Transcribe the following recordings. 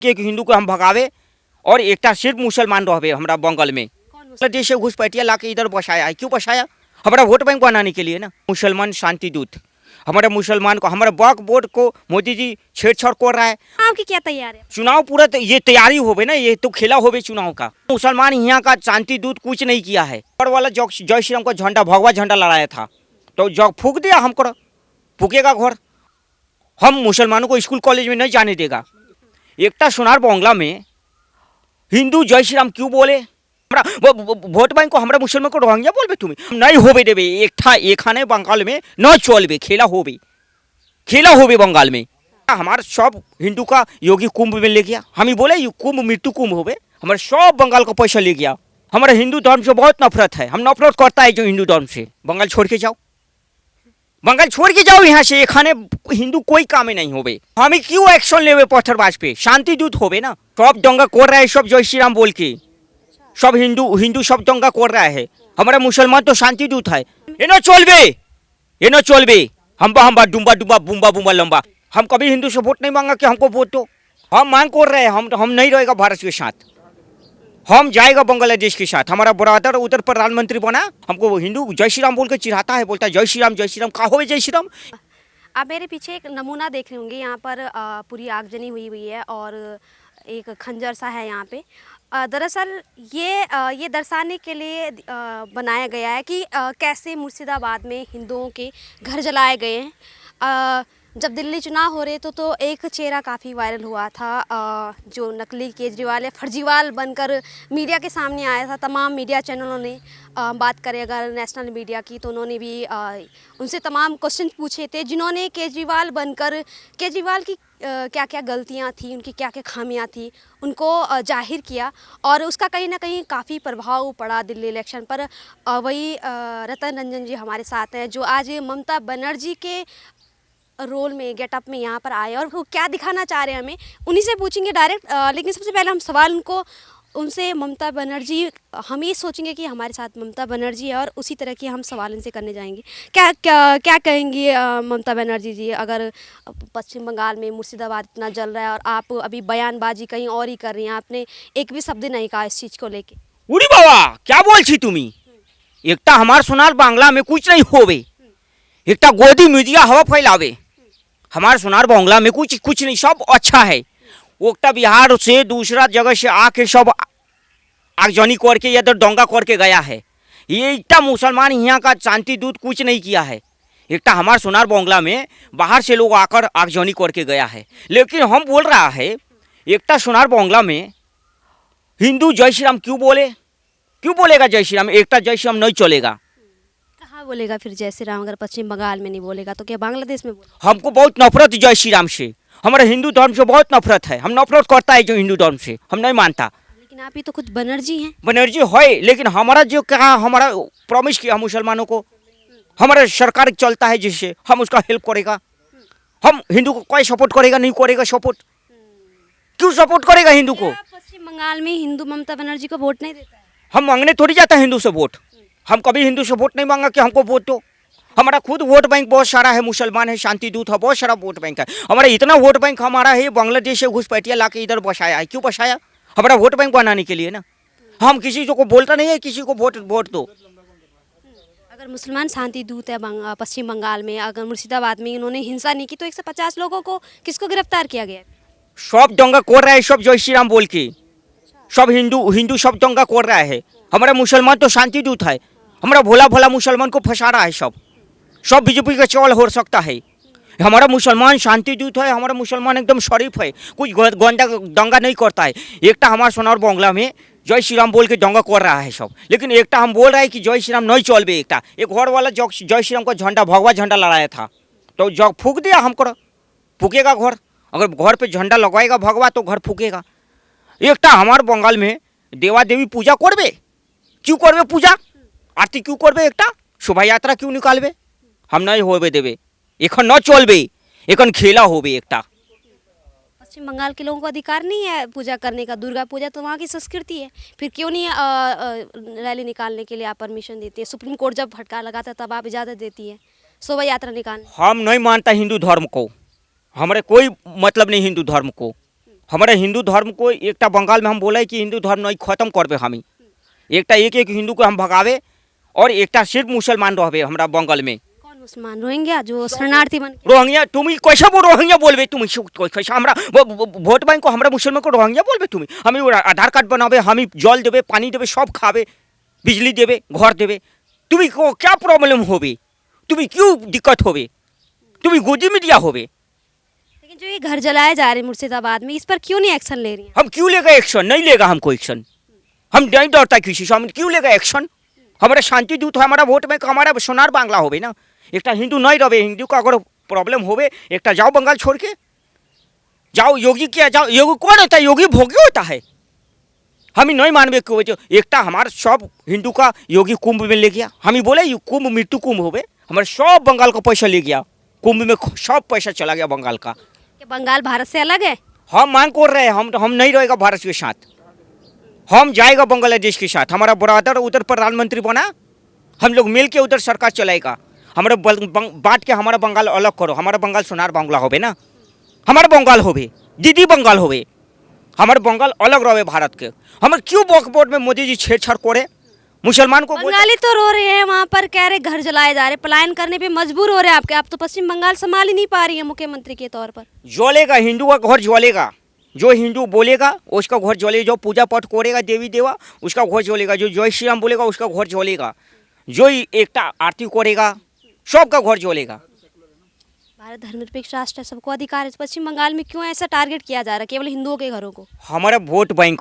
कि हिंदू को हम भगावे और एकटा सिर्फ मुसलमान रहबे हमरा बंगाल में। देश से घुसपैठिया ला के इधर बसाया है। क्यों बसाया? हमारा वोट बैंक बनाने के लिए ना। मुसलमान शांति दूत हमारे मुसलमान को, हमारे वक्फ बोर्ड को मोदी जी छेड़छाड़ कर रहा है। आपकी क्या तैयारी है? चुनाव पूरा ये तैयारी होवे ना, ये तो खेला होवे चुनाव का। मुसलमान यहाँ का शांति दूत कुछ नहीं किया है। ऊपर वाला जय श्री राम का झंडा, भगवा झंडा लड़ाया था तो जब फूक दिया हमको, फूकेगा घर। हम मुसलमानों को स्कूल कॉलेज में नहीं जाने देगा। एकता सोनार बांग्ला में हिंदू जय श्री राम क्यों बोले? वोट बैंक को हमारा मुसलमान को रोहिंग्या बोलबे तुम नहीं होबे देवे। एकठा एखाने बंगाल में न चलबे, खेला होबे बंगाल में। हमारे सब हिंदू का योगी कुंभ में ले गया। हम ही बोले कुंभ मृत्यु कुंभ होबे। हमारे सब बंगाल का पैसा ले गया। हमारे हिंदू धर्म से बहुत नफरत है। हम नफरत करता है जो हिंदू धर्म से। बंगाल छोड़ के जाओ, बंगाल छोड़ के जाओ यहाँ से। एखाने हिंदू कोई काम ही नहीं होबे। हम ही क्यों एक्शन लेवे पत्थरबाज पे? शांति दूत होबे ना। सब दंगा कर रहा है, सब जय श्री राम बोल के सब हिंदू सब दंगा कर रहा है। हमारा मुसलमान तो शांति दूत है। ये न चलबे। हम डुम्बा बुम्बा बुम्बा लंबा। हम कभी हिंदू से वोट नहीं मांगा कि हमको वोट दो। हम मांग कर रहे हैं, हम नहीं रहेगा भारत के साथ। हम जाएगा बांग्लादेश के साथ। हमारा ब्रदर उधर प्रधानमंत्री बना, हमको हिंदू जय श्री राम बोल के चिढ़ाता है, बोलता है जय श्री राम। कहा हो जय श्री राम? आप मेरे पीछे एक नमूना देख रहे होंगे। यहाँ पर पूरी आगजनी हुई है और एक खंजर सा है यहाँ पे। दरअसल ये दर्शाने के लिए बनाया गया है कि कैसे मुर्शिदाबाद में हिंदुओं के घर जलाए गए हैं। जब दिल्ली चुनाव हो रहे तो एक चेहरा काफ़ी वायरल हुआ था, जो नकली केजरीवाल या फर्जीवाल बनकर मीडिया के सामने आया था। तमाम मीडिया चैनलों ने बात करें अगर नेशनल मीडिया की, तो उन्होंने भी उनसे तमाम क्वेश्चन पूछे थे, जिन्होंने केजरीवाल बनकर केजरीवाल की क्या क्या गलतियां थी, उनकी क्या क्या खामियां थी, उनको जाहिर किया और उसका कहीं ना कहीं काफ़ी प्रभाव पड़ा दिल्ली इलेक्शन पर। वही रतन रंजन जी हमारे साथ हैं, जो आज ममता बनर्जी के रोल में, गेटअप में यहाँ पर आए और वो क्या दिखाना चाह रहे हैं हमें उन्हीं से पूछेंगे डायरेक्ट। लेकिन सबसे पहले हम सवाल उनसे ममता बनर्जी, हम ये सोचेंगे कि हमारे साथ ममता बनर्जी है और उसी तरह के हम सवाल इनसे करने जाएंगे। क्या कहेंगी ममता बनर्जी जी, अगर पश्चिम बंगाल में मुर्शिदाबाद इतना जल रहा है और आप अभी बयानबाजी कहीं और ही कर रही हैं, आपने एक भी शब्द नहीं कहा इस चीज़ को लेके? उड़ी बाबा क्या बोल छी तुम्ही? एकटा हमार सोनार बांग्ला में कुछ नहीं होवे। एकटा गोदी मीडिया हवा फैलावे। हमारे सोनार बांग्ला में कुछ नहीं, सब अच्छा है। ओकटा बिहार से दूसरा जगह से आके सब आगजनी करके या तो दंगा करके गया है। ये एकटा मुसलमान यहाँ का शांति दूत कुछ नहीं किया है। एकटा हमारे सोनार बांग्ला में बाहर से लोग आकर आगजनी करके गया है। लेकिन हम बोल रहा है एकटा सोनार बांग्ला में हिंदू जय श्री राम क्यों बोलेगा जय श्री राम? एकटा जय श्री राम नहीं चलेगा। कहाँ बोलेगा फिर जय श्री राम? अगर पश्चिम बंगाल में नहीं बोलेगा तो क्या बांग्लादेश में बोलेगा? हमको बहुत नफरत जय श्री राम से। हमारे हिंदू धर्म से बहुत नफरत है। हम नफरत करता है जो हिंदू धर्म से, हम नहीं मानता। लेकिन आप ही तो खुद बनर्जी हैं। बनर्जी है, लेकिन हमारा जो कहा, हमारा प्रॉमिस किया मुसलमानों को, हमारा सरकार चलता है जिससे हम उसका हेल्प करेगा। हम हिंदू को कोई सपोर्ट करेगा नहीं करेगा सपोर्ट? क्यों सपोर्ट करेगा हिंदू को? पश्चिम बंगाल में हिंदू ममता बनर्जी को वोट नहीं देता है। हम मांगने थोड़ी जाता है हिंदू से वोट। हम कभी हिंदू से वोट नहीं मांगा कि हमको वोट दो। हमारा खुद वोट बैंक बहुत सारा है। मुसलमान है, शांति दूत है, बहुत सारा वोट बैंक है हमारा। इतना वोट बैंक हमारा है, बांग्लादेश से घुसपैठिया ला के इधर बसाया है। क्यों बसाया? हमारा वोट बैंक बनाने के लिए ना। हम किसी को बोलता नहीं है किसी को वोट दो। अगर मुसलमान शांति दूत है पश्चिम बंगाल में, अगर मुर्शिदाबाद में इन्होंने हिंसा नहीं की, तो 150 लोगों को किसको गिरफ्तार किया गया? सब दंगा कर रहा है, सब जय श्री राम बोल के सब हिंदू सब दंगा कर रहा है। हमारा मुसलमान तो शांति दूत है। हमारा भोला मुसलमान को फंसा रहा है। सब बीजेपी का चौल हो सकता है। हमारा मुसलमान शांति दूत है। हमारा मुसलमान एकदम शरीफ है, कुछ गंदा दंगा नहीं करता है। एकटा हमारा सोनार बांग्ला में जय श्री राम बोल के दंगा कर रहा है सब। लेकिन एकटा हम बोल रहे हैं कि जय श्री राम नहीं चलबे। एकटा एक घर वाला जय श्री राम का झंडा, भगवा झंडा लड़ाया था तो जब फूक दिया हमको, फूकेगा घर। अगर घर पे झंडा लगवाएगा भगवा तो घर फूकेगा। एकटा हमारे बंगाल में देवा देवी पूजा करबे। क्यों करबे पूजा? आरती क्यों करबे? एकटा शोभा यात्रा क्यों निकालबे? हम नहीं होबे देवे। एखन न चलबे, एखन खेला होबे। एकटा पश्चिम बंगाल के लोगों को अधिकार नहीं है पूजा करने का। दुर्गा पूजा तो वहाँ की संस्कृति है, फिर क्यों नहीं रैली निकालने के लिए आप परमिशन देती है? सुप्रीम कोर्ट जब फटकार लगाता है तब आप इजाज़त देती है शोभा यात्रा निकालने? हम नहीं मानता हिंदू धर्म को। हमारे कोई मतलब नहीं हिंदू धर्म को। हमारे हिंदू धर्म को एकटा बंगाल में हम बोले कि हिंदू धर्म नहीं खत्म करबे हमी एकटा एक एक हिंदू को हम भगावे और एकटा सिर्फ मुसलमान रहबे हमरा बंगाल में कौन मुसलमान रोहिंग्या जो शरणार्थी बन के रोहिंग्या तुम कैसे वो रोहिंग्या बोलबे तुम कैसे हमरा वोट बैंक को हमरा मुसलमान को रोहिंग्या बोलबे तुम हमें आधार कार्ड बनाबे हमें जल देबे पानी देबे सब खाबे बिजली देबे घर देबे तुम्हें को क्या प्रॉब्लम होबे तुम्हें क्यों दिक्कत होबे तुम्हें गोदी मीडिया होबे लेकिन जो ये घर जलाए जा रहे हैं मुर्शिदाबाद में इस पर क्यों नहीं एक्शन ले रही हैं हम क्यों लेगा एक्शन नहीं लेगा हमको एक्शन हम नहीं डरता किसी से हम क्यों लेगा एक्शन हमारा शांति दूत है हमारा वोट बैंक हमारा सोनार बांग्ला होबे ना एक हिंदू नहीं रहे हिंदू का अगर प्रॉब्लम होबे एक जाओ बंगाल छोड़ के जाओ योगी क्या जाओ योगी कौन होता है योगी भोगी होता है हम ही नहीं मानबे क्यों एक हमारे सब हिंदू का योगी कुंभ में ले गया हम ही बोले कुंभ मृत्यु कुंभ होबे हमारे सब बंगाल का पैसा ले गया कुंभ में सब पैसा चला गया बंगाल का कि बंगाल भारत से अलग है हम मांग कर रहे हैं हम नहीं रहेगा भारत के साथ हम जाएगा बांग्लादेश के साथ हमारा ब्रदर उधर प्रधानमंत्री बना हम लोग मिल के उधर सरकार चलाएगा हमारे बांट के हमारा बंगाल अलग करो हमारा बंगाल सोनार बांग्ला होबे ना हमारा बंगाल होबे दीदी बंगाल होबे हमारे बंगाल अलग रहे भारत के हमारे क्यों वक्फ बोर्ड में मोदी जी छेड़छाड़ करे मुसलमान को बंगाली तो रो रहे हैं वहाँ पर कह रहे घर जलाए जा रहे पलायन करने पे मजबूर हो रहे हैं आपके आप तो पश्चिम बंगाल संभाल ही नहीं पा रही है मुख्यमंत्री के तौर पर जलेगा हिंदू का घर जलेगा जो हिंदू बोलेगा उसका घर जलेगा जो पूजा पाठ करेगा देवी देवा उसका घर जलेगा जो जय श्री राम बोलेगा उसका घर जलेगा जो एकता आरती करेगा सबका घर जलेगा भारत धर्मनिरपेक्ष राष्ट्र है सबको अधिकार है पश्चिम बंगाल में क्यों ऐसा टारगेट किया जा रहा है केवल हिंदुओं के घरों को हमारा वोट बैंक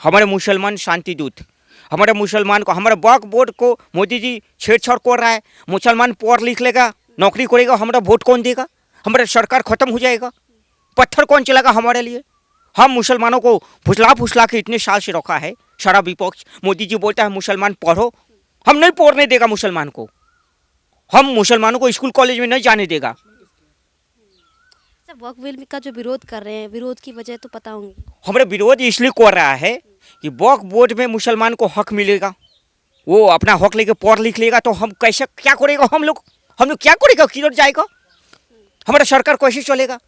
हमारे मुसलमान शांति दूत हमारे मुसलमान को हमारे वक्फ बोर्ड को मोदी जी छेड़छाड़ कर रहा है मुसलमान पढ़ लिख लेगा नौकरी करेगा हमारा वोट कौन देगा हमारा सरकार खत्म हो जाएगा पत्थर कौन चलाएगा हमारे लिए हम मुसलमानों को फुसला के इतने साल से रखा है सारा विपक्ष मोदी जी बोलता है मुसलमान पढ़ो हम नहीं पढ़ने देगा मुसलमान को हम मुसलमानों को स्कूल कॉलेज में नहीं जाने देगा वक्फ बिल का जो विरोध कर रहे हैं विरोध की वजह तो पता होंगी हमारे विरोध इसलिए कर रहा है कि वक्फ बोर्ड में मुसलमान को हक मिलेगा वो अपना हक लेके पढ़ लिख लेगा तो हम कैसे क्या करेगा हम लोग क्या करेगा किधर जाएगा हमारा सरकार कैसे चलेगा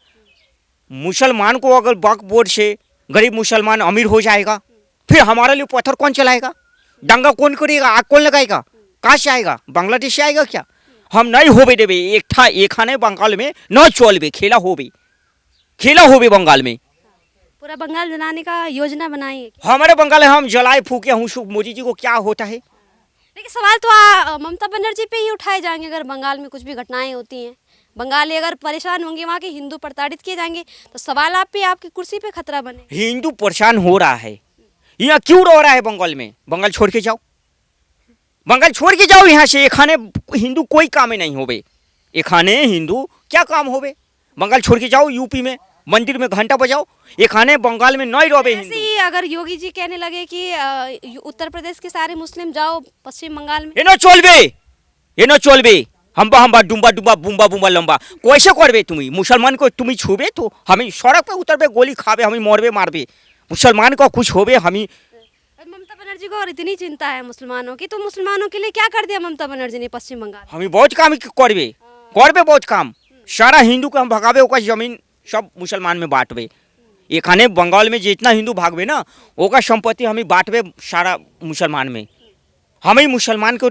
मुसलमान को अगर वक्फ बोर्ड से गरीब मुसलमान अमीर हो जाएगा फिर हमारे लिए पत्थर कौन चलाएगा दंगा कौन करेगा आग कौन लगाएगा कहाँ से आएगा बांग्लादेश से आएगा क्या हम नहीं होबे देवे एक खाने बंगाल में न चलबे खेला होबे बंगाल में पूरा बंगाल जलाने का योजना बनाई है हमारे बंगाल में हम जलाए फूके हूँ मोदी जी को क्या होता है लेकिन सवाल तो ममता बनर्जी पे ही उठाए जाएंगे अगर बंगाल में कुछ भी घटनाएं होती हैं बंगाली अगर परेशान होंगे वहाँ के हिंदू प्रताड़ित किए जाएंगे तो सवाल आप पे आपकी कुर्सी पे खतरा बने हिंदू परेशान हो रहा है यहाँ क्यों रह रहा है बंगाल में बंगाल छोड़ के जाओ यहाँ से खाने हिंदू कोई काम नहीं होबे खाने हिंदू क्या काम होबे बंगाल छोड़ के जाओ यूपी में मंदिर में घंटा बजाओ खाने बंगाल में नहीं रहे ऐसे ही अगर योगी जी कहने लगे कि उत्तर प्रदेश के सारे मुस्लिम जाओ पश्चिम बंगाल में ये न चलबे हम डुम्बा बुम्बा बुम्बा लंबा कैसे करबे तुम मुसलमान को तुम छूबे तो हम सड़क पे उतरबे गोली खाबे हम मरबे मारबे मुसलमान को कुछ होबे हम ममता बनर्जी को और इतनी चिंता है मुसलमानों की तो मुसलमानों के लिए क्या कर दिया ममता बनर्जी ने पश्चिम बंगाल हम बहुत काम करबे बहुत काम सारा हिंदू को हम भगावे ओका जमीन सब मुसलमान में बांटबे खाने बंगाल में जितना हिंदू भागबे ना ओका संपत्ति हम बांटबे सारा मुसलमान में हम ही मुसलमान को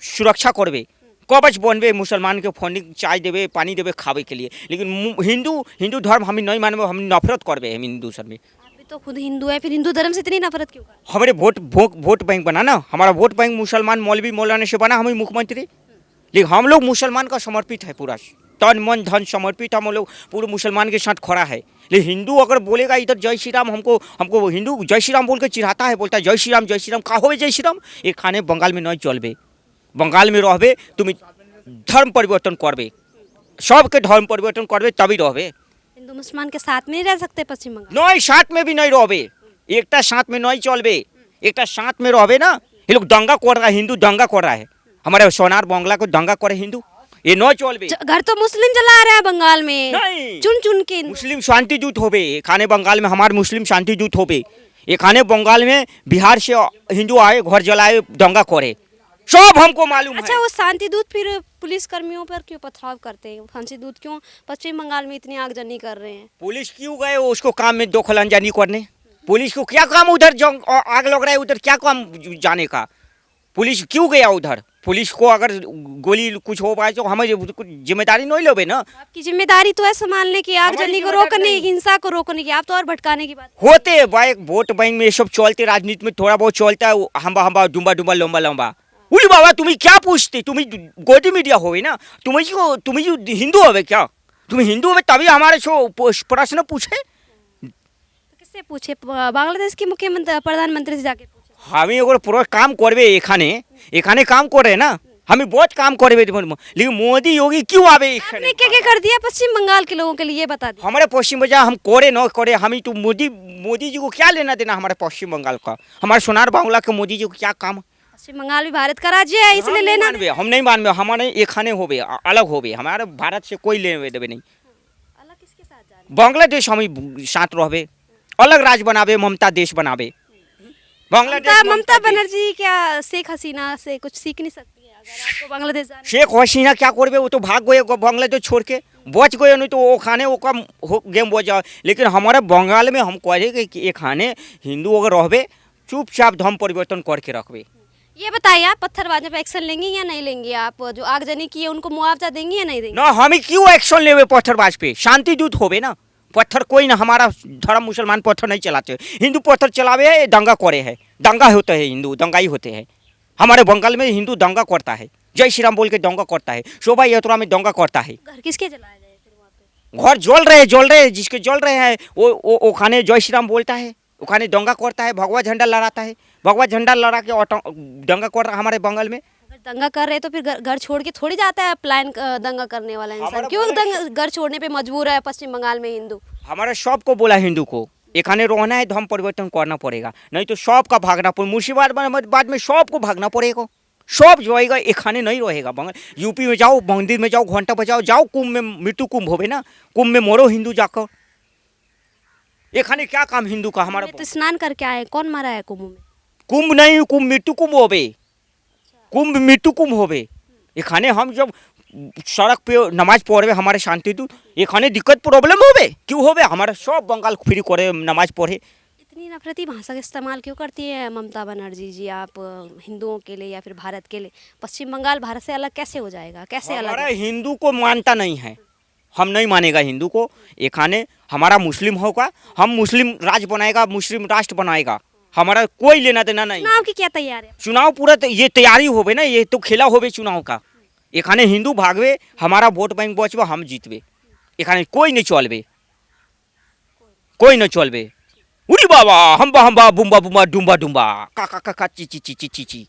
सुरक्षा करबे कवच बनबे मुसलमान के फंडिंग चाय देवे पानी देवे खावे के लिए लेकिन हिंदू धर्म हम नहीं मानबे हम नफरत करबे हम हिंदू सर में तो खुद हिंदू है फिर हिंदू धर्म से इतनी नफरत क्यों कर हमारे वोट बैंक बना ना हमारा वोट बैंक मुसलमान मौलवी मौलाना से बना हम मुख्यमंत्री लेकिन हम लोग मुसलमान का समर्पित है पूरा तन मन धन समर्पित हम लोग पूरे मुसलमान के साथ खड़ा है लेकिन हिंदू अगर बोलेगा इधर जय श्री राम हमको हिंदू जय श्री राम बोल के चिढ़ाता है बोलता है जय श्री राम का हो जय श्री राम खाने बंगाल में नहीं चलबे बंगाल में रहबे तुम धर्म परिवर्तन करबे सबके धर्म परिवर्तन करबे तभी रहबे हिंदू मुसलमान के साथ में नहीं रह सकते पश्चिम बंगाल नहीं साथ में भी नहीं रहबे एकटा साथ में नहीं चलबे एकटा साथ में रहबे ना ये लोग दंगा कर रहा है हिंदू दंगा कर रहा है हमारे सोनार बांग्ला को दंगा करे हिंदू ये न चलबे घर तो मुस्लिम जला रहा है बंगाल में चुन के मुस्लिम शांति दूत होबे खाने बंगाल में हमारे मुस्लिम शांति दूत होबे खाने बंगाल में बिहार से हिंदू आए घर जलाए दंगा करे सब हमको मालूम है अच्छा वो शांति दूत फिर पुलिस कर्मियों पर क्यों पथराव करते हैं? फंसी दूत क्यों पश्चिम बंगाल में इतनी आगजनी कर रहे हैं? पुलिस क्यों गए उसको काम में दखल अंजानी करने? पुलिस को क्या काम उधर जंग आग लग रहा है उधर क्या काम जाने का? पुलिस क्यों गया उधर? पुलिस को अगर गोली कुछ हो पाए तो हमें जिम्मेदारी नहीं लोगे ना। आपकी जिम्मेदारी तो है संभालने की, आगजनी को जिम्मेदारी रोकने, नहीं। हिंसा को रोकने की। आप तो और भटकाने की बात। होते हैं भाई, वोट बैंक में ये सब चलते, राजनीति में थोड़ा बहुत चलता है, हम्बा हम्बा डुम्बा डुम्बा लंबा लंबा। उली बाबा तुम्हें क्या पूछते? तुम्हें गोदी मीडिया होवे ना, तुम्हें जो हिंदू होवे क्या? तुम हिंदू होवे तभी हमारे से प्रश्न पूछे। तो किससे पूछे? बांग्लादेश के मुख्यमंत्री प्रधानमंत्री से जाके पूछे। हमें अगर पूरा काम करवे एखाने काम करे ना, हमें बहुत काम करवे, लेकिन मोदी योगी क्यों आवे? आपने क्या क्या कर दिया पश्चिम बंगाल के लोगों के लिए, ये बता दीजिए। हमारे पश्चिम बंगाल हम करे न करे, हमें तो मोदी जी को क्या लेना देना हमारे पश्चिम बंगाल का? हमारे सोनार बांग्ला के मोदी जी को क्या काम? पश्चिम बंगाल भी भारत का राज्य है, इसलिए लेना हम नहीं मानवे, हमारे एक खाने होवे, अलग होवे, हमारे भारत से कोई लेने देवे नहीं। अलग किसके साथ जा रहे हैं? बांग्लादेश हम साथ रहवे, अलग राज्य बनावे, ममता देश बनावे। बांग्लादेश ममता बनर्जी क्या शेख हसीना से कुछ सीख नहीं सकती है? अगर आपको बांग्लादेश जाना है। शेख हसीना क्या करबे? वो तो भाग गए बांग्लादेश छोड़ के, बच गए, नहीं तो वो खाने वो कम गेम बच जाओ। लेकिन हमारे बंगाल में हम कहे कि ये खाने हिंदू अगर रहबे चुपचाप धर्म परिवर्तन करके रखबे। ये बताइए, आप पत्थरबाजों पे एक्शन लेंगे या नहीं लेंगे? आप जो आगजनी की है उनको मुआवजा देंगे या नहीं देंगे? ना हमें क्यों एक्शन लेवे पत्थरबाज पे? शांति दूत होवे ना। पत्थर कोई ना, हमारा धर्म मुसलमान पत्थर नहीं चलाते, हिंदू पत्थर चलावे है, दंगा करे है, दंगा होते है, हिंदू दंगाई होते हैं। हमारे बंगाल में हिंदू दंगा करता है, जय श्री राम बोल के दंगा करता है, शोभा यात्रा में दंगा करता है। घर किसके जलाया जाए फिर वहाँ पे? घर जल रहे हैं, जिसके जल रहे हैं वो खाने जय श्री राम बोलता है, वो खाने दंगा करता है, भगवा झंडा लहराता है, भगवा झंडा लहरा के दंगा कर रहा है हमारे बंगाल में। अगर दंगा कर रहे हैं तो फिर घर छोड़ के थोड़ी जाता है प्लान दंगा करने वाला इंसान। हमारा क्यों घर छोड़ने पे मजबूर है पश्चिम बंगाल में हिंदू? हमारे सबको बोला हिंदू को एखाने रहना है, धर्म परिवर्तन करना पड़ेगा, नहीं तो सबका भागना पड़े, मुर्शिदाबाद में सबको भागना पड़ेगा, सब जाएगा, एखाने नहीं रहेगा। बंगाल यूपी में जाओ, मंदिर में जाओ, घंटा बजाओ, जाओ कुंभ में, मृत्यु कुंभ होवे ना, कुंभ में मरो हिंदू जाकर। एखाने क्या काम हिंदू का? हमारा तो स्नान करके आए, कौन मारा है कुंभ में? कुंभ नहीं, कुंभ मृत्यु कुंभ होवे, कुंभ मृत्यु कुंभ होवे। एखाने हम जब सड़क पे नमाज पढ़े हमारे शांति दूत, एखाने दिक्कत प्रॉब्लम होवे क्यों होवे? हमारे सब बंगाल फ्री करे नमाज पढ़े। इतनी नफरती भाषा का इस्तेमाल क्यों करती है ममता बनर्जी जी आप हिंदुओं के लिए या फिर भारत के लिए? पश्चिम बंगाल भारत से अलग कैसे हो जाएगा? कैसे अलग हमारा है? हिंदू को मानता नहीं है, हम नहीं मानेगा हिंदू को। एखाने हमारा मुस्लिम होगा, हम मुस्लिम राज्य बनाएगा, मुस्लिम राष्ट्र बनाएगा, हमारा कोई लेना देना नहीं। चुनाव की क्या तैयारी है? चुनाव पूरा ये तैयारी होवे ना, ये तो खेला होवे चुनाव का। एखाने हिंदू भागवे, हमारा वोट बैंक बचबे, हम जीतबे, एखाने कोई नहीं चलबे, कोई नहीं चलबे। उरी बाबा हम्बा हम्बा बुम्बा बुम्बा डुम्बा डुम्बा का ची ची ची ची ची ची।